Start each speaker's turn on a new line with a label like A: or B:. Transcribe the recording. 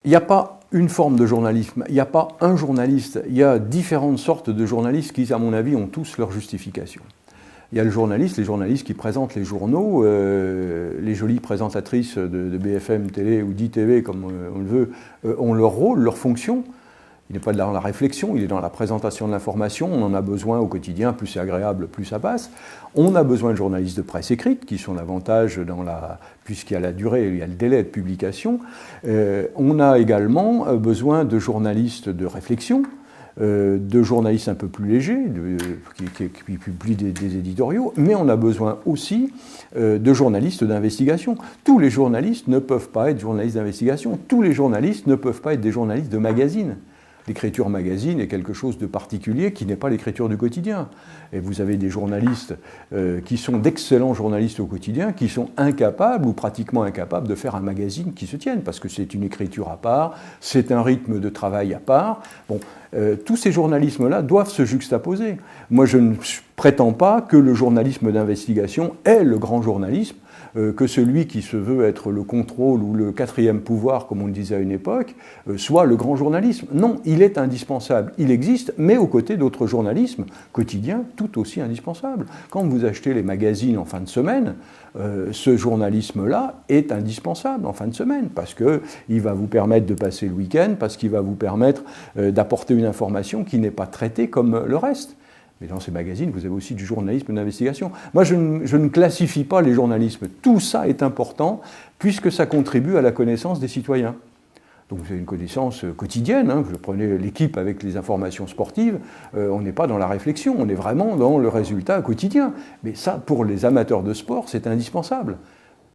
A: Il n'y a pas une forme de journalisme, il n'y a pas un journaliste, il y a différentes sortes de journalistes qui, à mon avis, ont tous leur justification. Il y a les journalistes qui présentent les journaux, les jolies présentatrices de BFM Télé ou d'ITV, comme on le veut, ont leur rôle, leur fonction. Il n'est pas dans la réflexion, il est dans la présentation de l'information. On en a besoin au quotidien, plus c'est agréable, plus ça passe. On a besoin de journalistes de presse écrite, qui sont davantage puisqu'il y a la durée, il y a le délai de publication. On a également besoin de journalistes de réflexion, de journalistes un peu plus légers, qui publient des éditoriaux, mais on a besoin aussi de journalistes d'investigation. Tous les journalistes ne peuvent pas être journalistes d'investigation, tous les journalistes ne peuvent pas être des journalistes de magazine. L'écriture magazine est quelque chose de particulier qui n'est pas l'écriture du quotidien. Et vous avez des journalistes qui sont d'excellents journalistes au quotidien, qui sont incapables ou pratiquement incapables de faire un magazine qui se tienne, parce que c'est une écriture à part, c'est un rythme de travail à part. Bon, tous ces journalismes-là doivent se juxtaposer. Moi, je ne prétends pas que le journalisme d'investigation est le grand journalisme, que celui qui se veut être le contrôle ou le quatrième pouvoir, comme on le disait à une époque, soit le grand journalisme. Non, il est indispensable. Il existe, mais aux côtés d'autres journalismes quotidiens tout aussi indispensables. Quand vous achetez les magazines en fin de semaine, ce journalisme-là est indispensable en fin de semaine, parce qu'il va vous permettre de passer le week-end, parce qu'il va vous permettre d'apporter une information qui n'est pas traitée comme le reste. Mais dans ces magazines, vous avez aussi du journalisme d'investigation. Moi, je ne classifie pas les journalismes. Tout ça est important, puisque ça contribue à la connaissance des citoyens. Donc vous avez une connaissance quotidienne, hein. Je prenais l'équipe avec les informations sportives, on n'est pas dans la réflexion, on est vraiment dans le résultat quotidien. Mais ça, pour les amateurs de sport, c'est indispensable.